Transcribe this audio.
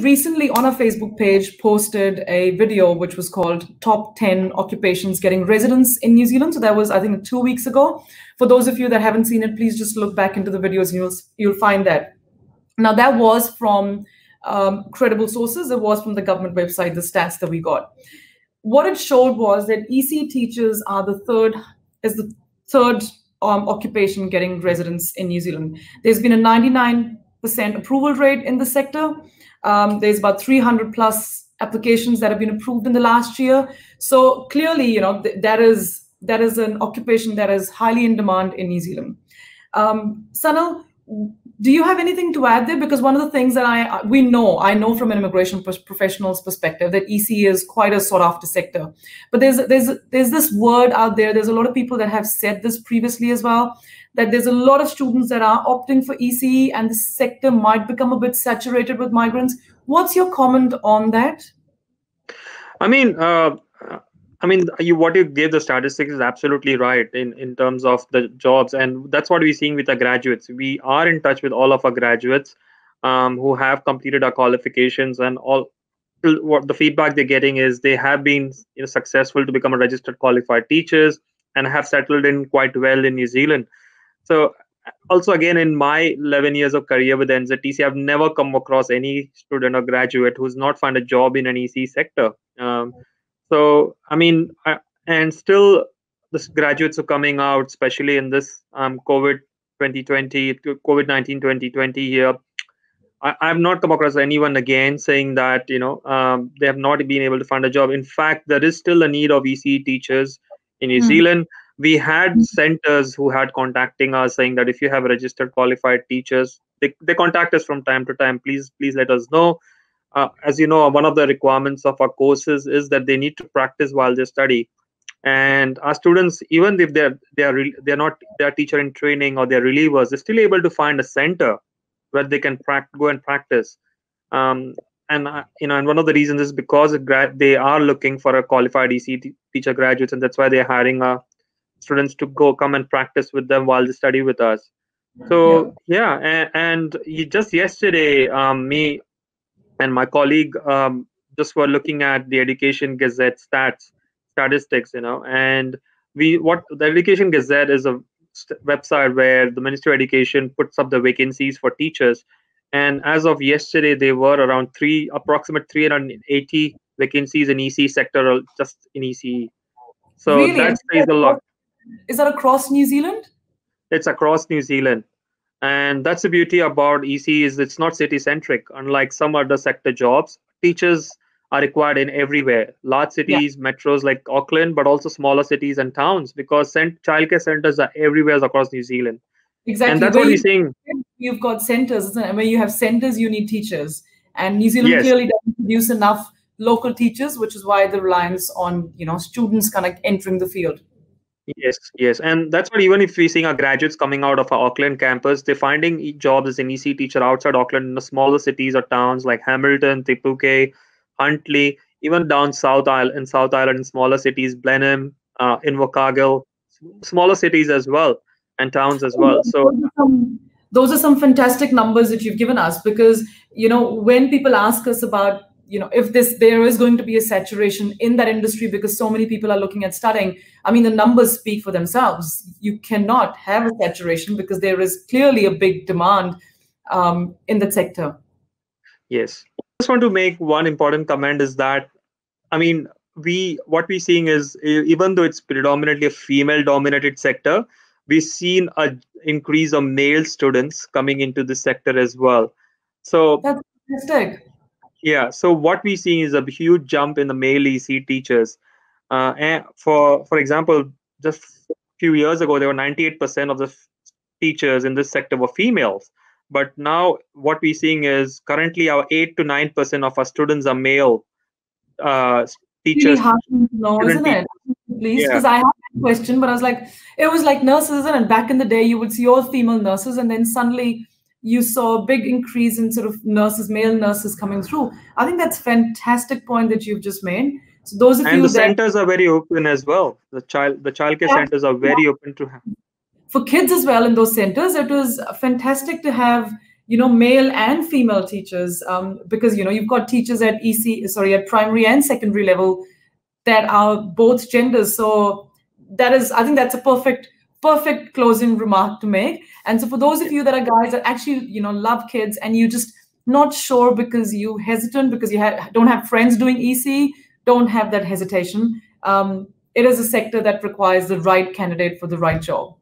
recently on our Facebook page posted a video which was called Top 10 Occupations Getting Residence in New Zealand. So that was, I think, 2 weeks ago. For those of you that haven't seen it, please just look back into the videos and you'll find that. Now, that was from credible sources. It was from the government website, the stats that we got. What it showed was that EC teachers are the third occupation getting residence in New Zealand. There's been a 99% approval rate in the sector. There's about 300 plus applications that have been approved in the last year. So clearly, you know, that is an occupation that is highly in demand in New Zealand. Sanal, do you have anything to add there? Because one of the things that I know from an immigration professional's perspective that EC is quite a sought after sector. But there's this word out there. There's a lot of people that have said this previously as well, that there's a lot of students that are opting for EC and the sector might become a bit saturated with migrants. What's your comment on that? What you gave the statistics is absolutely right in terms of the jobs, and that's what we're seeing with the graduates. We are in touch with all of our graduates who have completed our qualifications, and all what the feedback they're getting is they have been successful to become a registered qualified teachers and have settled in quite well in New Zealand. So also, again, in my 11 years of career with NZTC, I've never come across any student or graduate who's not found a job in an EC sector. And still, the graduates are coming out, especially in this COVID-19 year. I have not come across anyone again saying that they have not been able to find a job. In fact, there is still a need of EC teachers in New Zealand. We had centers who had contacting us saying that if you have registered qualified teachers, they contact us from time to time. Please let us know. As you know, one of the requirements of our courses is that they need to practice while they study. And our students, even if they're not teacher in training or they're relievers, they're still able to find a center where they can go and practice. And one of the reasons is because they are looking for a qualified EC teacher graduates, and that's why they're hiring students to come and practice with them while they study with us. So and just yesterday, me and my colleague just were looking at the Education Gazette statistics, and the Education Gazette is a website where the Ministry of Education puts up the vacancies for teachers. And as of yesterday, there were around approximate 380 vacancies in EC sector, just in ECE. So really? That says a lot. Is that across New Zealand? It's across New Zealand. And that's the beauty about EC is it's not city-centric. Unlike some other sector jobs, teachers are required in everywhere. Large cities, metros like Auckland, but also smaller cities and towns, because childcare centers are everywhere across New Zealand. Exactly. And that's what we're seeing. You've got centers, isn't it? And when you have centers, you need teachers. And New Zealand clearly doesn't produce enough local teachers, which is why the reliance on students kind of entering the field. Yes. And that's what, even if we're seeing our graduates coming out of our Auckland campus, they're finding jobs as an EC teacher outside Auckland in the smaller cities or towns like Hamilton, Te Puke, Huntly, even down South Island, in smaller cities, Blenheim, Invercargill, smaller cities as well, and towns as well. So those are some fantastic numbers that you've given us, because when people ask us about if there is going to be a saturation in that industry because so many people are looking at studying, the numbers speak for themselves. You cannot have a saturation because there is clearly a big demand in that sector. Yes. I just want to make one important comment is that, what we're seeing is, even though it's predominantly a female-dominated sector, we've seen an increase of male students coming into this sector as well. So that's fantastic. Yeah, so what we're seeing is a huge jump in the male EC teachers. And for example, just a few years ago, there were 98% of the teachers in this sector were females. But now what we're seeing is currently our 8 to 9% of our students are male teachers. Really hard to know, isn't it? Please, because I have a question, but I was like, it was like nurses, isn't it? Back in the day, you would see all female nurses, and then suddenly you saw a big increase in sort of male nurses coming through. I think that's a fantastic point that you've just made. So those of you the centers are very open as well. The childcare centers are very open to have. For kids as well in those centers, it was fantastic to have, male and female teachers, because you've got teachers at at primary and secondary level that are both genders. So I think that's a perfect closing remark to make. And so for those of you that are guys that actually love kids, and you just not sure because you hesitant because you don't have friends doing EC, don't have that hesitation. It is a sector that requires the right candidate for the right job.